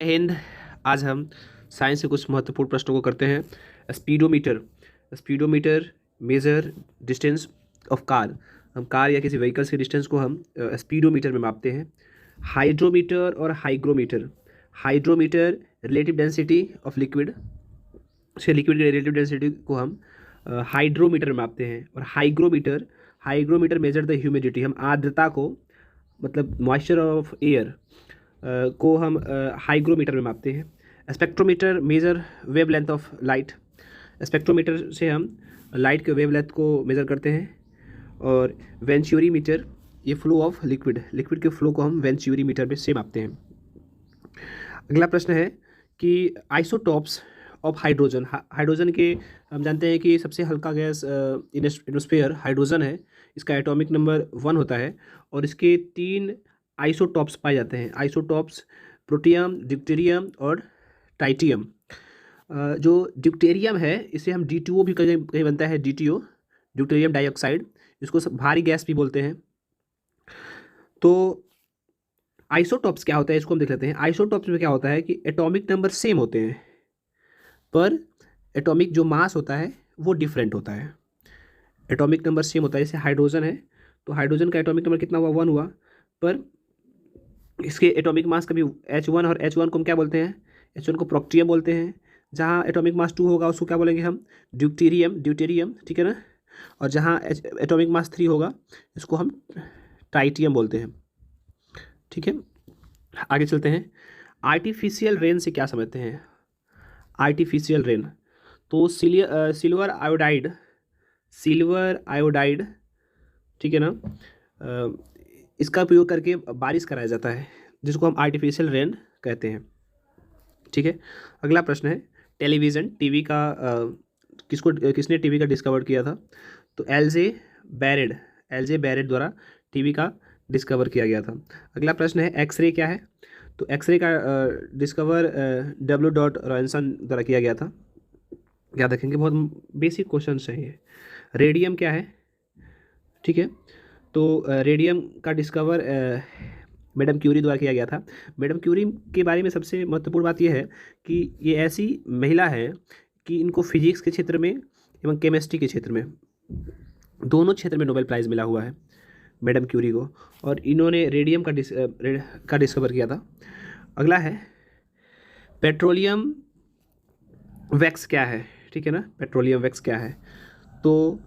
हिंद। आज हम साइंस के कुछ महत्वपूर्ण प्रश्नों को करते हैं। Speedometer. Speedometer major distance of car. हम कार या किसी व्हीकल्स के डिस्टेंस को हम स्पीडोमीटर में मापते हैं। हाइड्रोमीटर और hygrometer. Hydrometer relative density of liquid से लिक्विड की रिलेटिव डेंसिटी को हम हाइड्रोमीटर में मापते हैं। और hygrometer hygrometer measure the humidity. हम आर्द्रता को मतलब मॉइस्चर ऑफ एयर को हम हाइग्रोमीटर में मापते हैं। Spectrometer measure wavelength of light. Spectrometer से हम लाइट के वेव लेंथ को मेज़र करते हैं। और वेंचुरीमीटर ये फ्लो ऑफ लिक्विड लिक्विड के फ्लो को हम वेंचुरीमीटर में से मापते हैं। अगला प्रश्न है कि आइसोटॉप्स ऑफ हाइड्रोजन। हाइड्रोजन के हम जानते हैं कि सबसे हल्का गैस इन एटमॉस्फेयर हाइड्रोजन है। इसका एटॉमिक नंबर 1 होता है और इसके 3 आइसोटॉप्स पाए जाते हैं। आइसोटॉप्स प्रोटियम, ड्यूटेरियम और ट्राइटियम। जो ड्यूटेरियम है इसे हम D2O भी कहीं कहीं बनता है, DTO ड्यूटेरियम डाइऑक्साइड। इसको सब भारी गैस भी बोलते हैं। तो आइसोटॉप्स क्या होता है इसको हम देख लेते हैं। आइसोटॉप्स में क्या होता है कि एटॉमिक नंबर सेम होते हैं पर एटॉमिक जो मास होता है वो डिफरेंट होता है। एटॉमिक नंबर सेम होता है। जैसे हाइड्रोजन है तो हाइड्रोजन का एटॉमिक नंबर कितना हुआ, 1 हुआ, पर इसके एटॉमिक मास कभी H1 और H1 को हम क्या बोलते हैं, H1 को प्रोक्टियम बोलते हैं। जहाँ एटॉमिक मास 2 होगा उसको क्या बोलेंगे हम, ड्यूटेरियम, ठीक है ना। और जहाँ एटॉमिक मास 3 होगा इसको हम ट्राइटियम बोलते हैं, ठीक है। आगे चलते हैं। आर्टिफिशियल रेन से क्या समझते हैं। आर्टिफिशियल रेन तो सिल्वर आयोडाइड, ठीक है ना, इसका उपयोग करके बारिश कराया जाता है जिसको हम आर्टिफिशियल रेन कहते हैं, ठीक है। अगला प्रश्न है टेलीविज़न। टीवी का किसने टीवी का डिस्कवर किया था, तो एल जे बैरेड द्वारा टीवी का डिस्कवर किया गया था। अगला प्रश्न है एक्सरे क्या है, तो एक्सरे का डिस्कवर W.रॉयसन द्वारा किया गया था। याद रखेंगे, बहुत बेसिक क्वेश्चन है ये। रेडियम क्या है, ठीक है, तो रेडियम का डिस्कवर मैडम क्यूरी द्वारा किया गया था। मैडम क्यूरी के बारे में सबसे महत्वपूर्ण बात यह है कि ये ऐसी महिला है कि इनको फिजिक्स के क्षेत्र में एवं केमिस्ट्री के क्षेत्र में, दोनों क्षेत्र में नोबेल प्राइज़ मिला हुआ है मैडम क्यूरी को, और इन्होंने रेडियम का डिस्कवर किया था। अगला है पेट्रोलियम वैक्स क्या है, ठीक है ना। पेट्रोलियम वैक्स क्या है, तो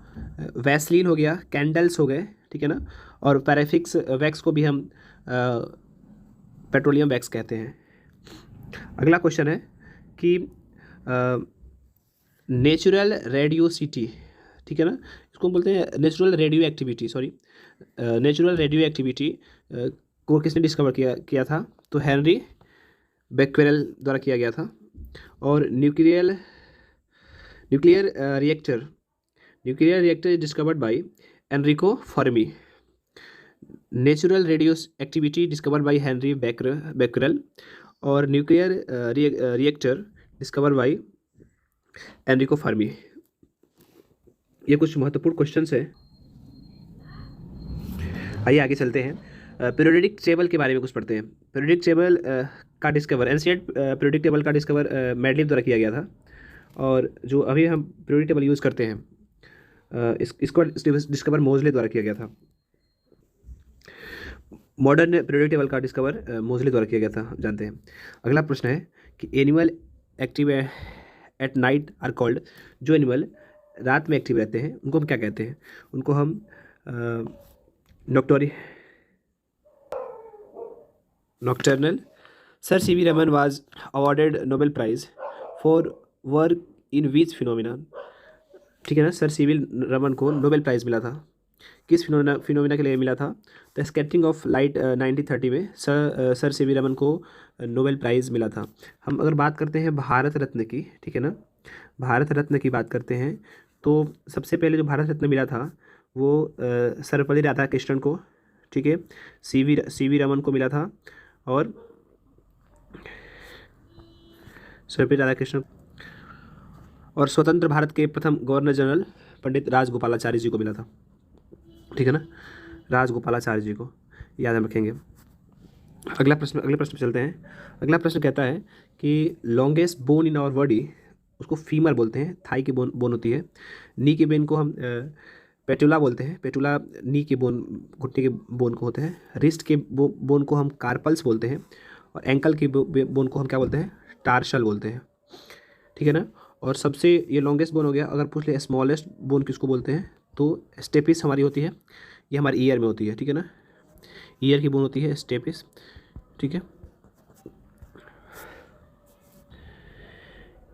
वैसलीन हो गया, कैंडल्स हो गए, ठीक है ना, और पैराफिक्स वैक्स को भी हम पेट्रोलियम वैक्स कहते हैं। अगला क्वेश्चन है कि नेचुरल रेडियोसिटी, ठीक है ना, इसको हम बोलते हैं natural radio activity, natural radio activity को किसने डिस्कवर किया था, तो हेनरी बेक्वेरेल द्वारा किया गया था। और nuclear reactor discovered by Enrico Fermi. Natural radioactivity discovered by Henri Becquerel और nuclear reactor discovered by Enrico Fermi. ये कुछ महत्वपूर्ण क्वेश्चंस हैं। आइए आगे चलते हैं। पीरियोडिक टेबल के बारे में कुछ पढ़ते हैं। पीरियोडिक टेबल का डिस्कवर एंशिएंट पीरियोडिक टेबल का डिस्कवर मेंडलीव द्वारा किया गया था। और जो अभी हम पीरियोडिक टेबल यूज़ करते हैं इसको डिस्कवर मोजले द्वारा किया गया था। मॉडर्न पीरियोडिक टेबल का डिस्कवर मोजले द्वारा किया गया था, जानते हैं। अगला प्रश्न है कि animal active at night are called. जो एनिमल रात में एक्टिव रहते हैं उनको हम क्या कहते हैं, उनको हम nocturnal. Sir C V Raman was awarded Nobel prize for work in which phenomena, ठीक है ना। सर सीवी रमन को नोबेल प्राइज़ मिला था, किस फिनोमिना के लिए मिला था, द स्कैटरिंग ऑफ लाइट 1930 में सर सीवी रमन को नोबेल प्राइज़ मिला था। हम अगर बात करते हैं भारत रत्न की, ठीक है ना, भारत रत्न की बात करते हैं तो सबसे पहले जो भारत रत्न मिला था वो सर्वपल्ली राधाकृष्णन को, ठीक है, सीवी रमन को मिला था, और सर्वपल्ली राधाकृष्णन, और स्वतंत्र भारत के प्रथम गवर्नर जनरल पंडित राजगोपालाचारी जी को मिला था, ठीक है ना, राजगोपालाचारी जी को याद रखेंगे। अगले प्रश्न पे चलते हैं। अगला प्रश्न कहता है कि longest bone in our body, उसको फीमर बोलते हैं, थाई की बोन होती है। नी के बोन को हम पेटुला बोलते हैं, पेटुला नी के बोन, घुटने के बोन को होते हैं। रिस्ट के बोन को हम कार्पल्स बोलते हैं, और एंकल के बोन को हम क्या बोलते हैं, टार्शल बोलते हैं, ठीक है ना। और सबसे ये लॉन्गेस्ट बोन हो गया। अगर पूछ ले स्मॉलेस्ट बोन किसको बोलते हैं, तो स्टेपिस हमारी होती है, ये हमारे ईयर में होती है, ठीक है ना। ईयर की बोन होती है स्टेपिस, ठीक है।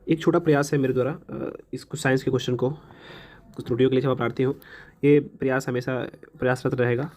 एक छोटा प्रयास है मेरे द्वारा इसको साइंस के क्वेश्चन को कुछ त्रुटियों के लिए क्षमा प्रार्थी हूँ। ये प्रयास हमेशा प्रयासरत रहेगा।